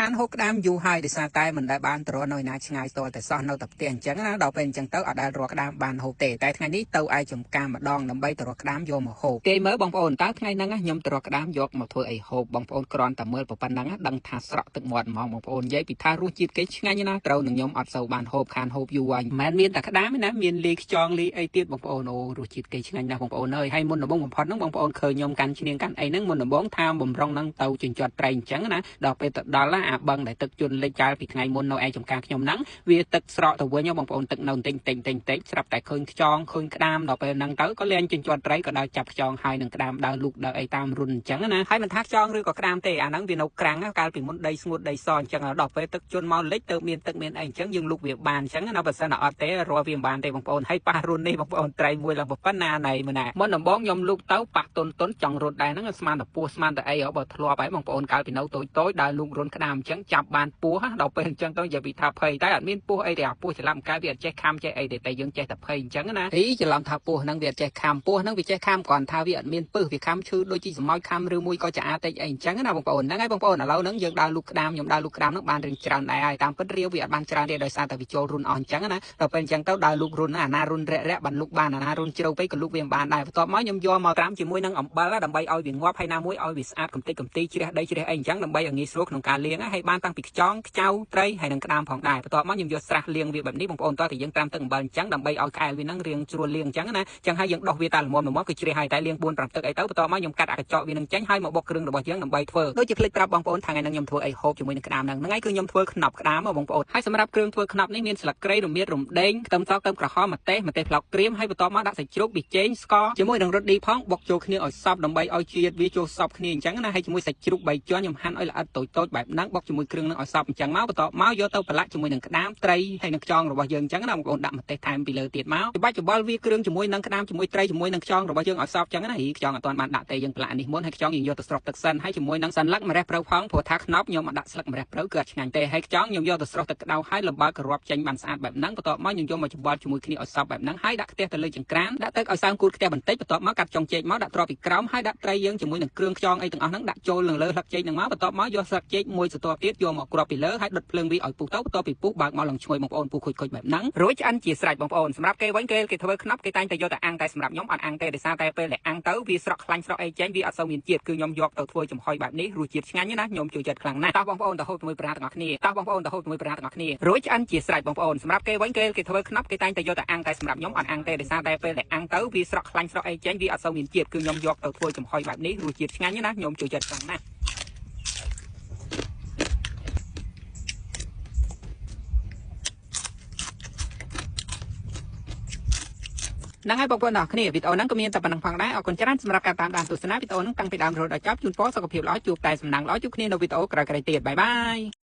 ខានហូបក្តាមយូរហើយដោយសារតែមិនដែលបានទៅរកនៅណាឆ្ងាយស្ទល់តែសោះនៅតែផ្ទះអញ្ចឹងណាដល់ពេលអញ្ចឹងទៅអត់ដែលរកក្តាមបានហូបទេតែថ្ងៃនេះទៅឯចំការម្ដងដើម្បីទៅរកក្តាមយកមកហូបគេមើលបងប្អូនតើថ្ងៃហ្នឹងខ្ញុំទៅរកក្តាមយកមកធ្វើអីហូបបងប្អូនគ្រាន់តែមើលប៉ុណ្ណឹងដឹងថាស្រក់ទឹកមាត់ហ្មងបងប្អូននិយាយពីថារសជាតិគេឆ្ងាញ់ណាត្រូវនឹងខ្ញុំអត់សូវបានហូបខានហូបយូរហើយមិនមែនមានតែក្តាមទេណាមានលីខ្យងលីអីទៀតបងប្អូនអូរសជាតិគេឆ្ងាញ់ណាស់បងប្អូនអើយហើយមុនដំបូងបំផុតហ្នឹងបងប្អូនឃើញខ្ញុំកាន់ឈ្នាងកាន់អីហ្នឹងមុនដំបូងថាបំរុងហ្នឹងទៅជញ្ជាត់ត្រីអញ្ចឹងណាដល់ពេលទៅដល់អាបឹងដែលទឹកជន់លិចកាលពីថ្ងៃមុននៅឯចំការខ្ញុំហ្នឹងវាទឹកស្រកទៅវិញបងប្អូនទឹកនៅតិចស្រាប់តែឃើញខ្យងឃើញក្តាមដល់ពេលហ្នឹងទៅក៏លែងជញ្ជាត់ត្រីក៏ដើរចាប់ខ្យងហើយនឹងក្តាមដើរលូកដើរអីតាមរុនអញ្ចឹងណាហើយមិនថាខ្យងឬក៏ក្តាមទេអាហ្នឹងវានៅក្រាំងកាលពីមុនដីស្ងួតដីសអញ្ចឹងដល់ពេលទឹកជន់មកលិចទៅមានទឹកមានអីអញ្ចឹងយើងលូកវាបានអញ្ចឹងណាបើសិនអត់ទេរកវាមិនបានទេបងប្អូនហើយប៉ះរុននេះបងប្អូនត្រីមួយឡើងប៉ុណ្ណាណៃមើលណាមុនដំបូងខ្ញុំលូកទៅប៉ះតុនចង់រត់ដែរហ្នឹងស្មានតែពោះស្មានតែអីបើធ្លាប់ហើយបងប្អូនកាលពីនៅតូចដើរលូករុនក្តាមអញ្ចឹងចាប់បានពោះដល់ពេលអញ្ចឹងទៅនិយាយពីថាភ័យតែអត់មានពោះអីទេអាពោះច្រឡំកាយវាអត់ចេះខំចេះអីទេតែយើងចេះតែភ័យអញ្ចឹងណាហីច្រឡំថាពោះហ្នឹងវាអត់ចេះខំពោះហ្នឹងវាចេះខំគ្រាន់ថាវាអត់មានពឹសវាខំឈឺដូចជាសម្ោចខំឬមួយក៏ចាអាតិចអីអញ្ចឹងណាបងប្អូនហ្នឹងហើយបងប្អូនឥឡូវហ្នឹងយើងដើរលូកក្តាមខ្ញុំដើរលូកក្តាមហ្នឹងបានរៀងច្រើនដែរហើយតាមពិតរាវវាអត់បានច្រើនទេដោយសារតែវាចូលរុនអស់អញ្ចឹងណាដល់ពេលអញ្ចឹងទៅដើរលូករុនអាណារុនរាក់បានលូកបានអាណារុនជ្រៅពេកក៏លូកវាមិនបានដែរបន្ទាប់មកខ្ញុំយកមកត្រាំជាមួយនឹងអំបិលដើម្បីឲ្យវាងាប់ហើយណាមួយឲ្យវាស្អាតកំតិចកំទីជ្រះដីជ្រះអីអញ្ចឹងដើម្បីឲ្យងាយស្រួលក្នុងការលាងហើយបានតាំងពីខ្យងខ្ចៅត្រីហើយនឹងក្តាមផងដែរបន្ទាប់មកខ្ញុំយកស្រះលាងវាបែបនេះបងប្អូនតើយើងត្រាំទឹកអំបិលអញ្ចឹងដើម្បីឲ្យក្អែលវានឹងរៀងជ្រួលលាងអញ្ចឹងណាអញ្ចឹងហើយយើងដោះវាតែល្មមគឺជ្រះហើយតែលាង4 5ទឹកអីទៅបន្ទាប់មកខ្ញុំកាត់អាកញ្ចក់វានឹងចេញហើយមកបុកគ្រឿងរបស់យើងដើម្បីធ្វើដូចជាคลิกប្រាប់បងប្អូនថ្ងៃហ្នឹងខ្ញុំធ្វើអីហូបជាមួយនឹងក្តាមហ្នឹងហ្នឹងហើយគឺខ្ញុំធ្វើខ្នប់ក្តាមបងប្អូនហើយសម្រាប់គ្រឿងធ្វើខ្នប់នេះមានស្លឹកគ្រៃរមៀតរំដេងខ្ទឹមសខ្ទឹមក្រហមម្ទេសផ្លោកក្រៀមហើយបន្ទាប់មកដាក់សាច់ជ្រូកប៊ីចេងស្ករជាមួយនឹងរឹតឌីផងបុកចូលគ្នាឲ្យសព្វដើម្បីឲ្យជាតិវាចូលសព្វគ្នាអញ្ចឹងណាហើយជាមួយសាច់ជ្រូក3ជាន់ខ្ញុំហាន់ឲ្យល្អិតតូចបែបហ្នឹងបុកជាមួយគ្រឿងនឹងឲ្យសព្វអញ្ចឹងមកបន្ទាប់មកយកទៅប្រឡាក់ជាមួយនឹងក្តាមត្រីហើយនឹងខ្យងរបស់យើងអញ្ចឹងណាបងប្អូនដាក់ម្ទេសថែមពីលើទៀតមកច្បាច់ច្បល់វាគ្រឿងជាមួយនឹងក្តាមជាមួយត្រីជាមួយនឹងខ្យងរបស់យើងឲ្យសព្វអញ្ចឹងណាខ្យងអត់ទាន់បានដាក់ទេយើងប្រឡាក់នេះមុនហើយខ្យងយើងយកទៅស្រុះទឹកសិនហើយជាមួយនឹងសន្លឹកម្រះព្រៅផងព្រោះថាខ្នប់ខ្ញុំអត់ដាក់ស្លឹកម្រះព្រៅគឺអត់ឆ្ងាញ់ទេហើយខ្យងខ្ញុំយកទៅស្រុះទឹកក្តៅហើយលំបើករាប់ចេញបានស្អាតបែបហ្នឹងបន្ទាប់មកខ្ញុំយកមកច្បល់ជាមួយគ្នាឲ្យសព្វបែបហ្នឹងហើយដាក់ខ្ទះទៅលើចង្ក្រានដាក់ទឹកឲ្យសើមគូតខ្ទះបន្តិចបន្ទាប់មកកាត់ចុងចេកមកដាក់ទ្រាប់ពីក្រោមហើយដាក់ត្រីយើងជាមួយនឹងគ្រឿងខ្យងអីទាំងអស់ហ្នឹងដាក់ចូលលើស្លឹកចេកហ្នឹងមកបន្ទាប់មកយកស្លឹកចេកមួយស្រទាប់ទៀតយកមកគ្រាប់ពីលើហើយដុតភ្លើងវាឲ្យពុះទៅបន្ទាប់ពីពុះបើកមកឡើងឈ្ងុយបងប្អូនពុះខូចបែបហ្នឹងរួចឆ្អិនជាស្រេចបងប្អូនសម្រាប់គេវិញគេធ្វើខ្នប់គេតែងតែយកតែអាំងតែសម្រាប់ខ្ញុំអត់អាំងទេដោយសារតែពេលដែលអាំងទៅវាស្រក់ខ្លាញ់ស្រក់អីចេញវាអត់សូវមានជាតិគឺខ្ញុំយកទៅធ្វើចំហុយបែបនេះរសជាតិឆ្ងាញ់ណាខ្ញុំចូលចិត្តខ្លាំងណាស់តោះបងប្អូនទៅហូបជាមួយប្រាទាំងអស់គ្នារួចឆ្អិនជាស្រេចបងប្អូនសម្រាប់គេវិញគេធ្វើខ្នប់គេតែងតែយកតែអាំងតែសម្រាប់ខ្ញុំអត់អាំងទេដោយសារតែពេលដែលអាំងទៅវាស្រក់ខ្លាញ់ស្រក់អីចេញវាអត់សូវមានជាតិគឺខ្ញុំយកទៅធ្វើចំហុយបែបនេះរសជាតិឆ្ងាញ់ណាខ្ញុំចូលចិត្តខ្លាំងណាស់ហ្នឹងហើយបងប្អូនអរគ្នាវីដេអូហ្នឹងក៏មានតែប៉ុណ្្នឹងផងដែរអរគុណច្រើនសម្រាប់ការតាមដានទស្សនាវីដេអូហ្នឹងតាំងពីដើមរហូតដល់ចប់ជូនពរសុខភាពល្អជួបតែសំណាងល្អជួបគ្នានៅវីដេអូក្រោយៗទៀតបាយបាយ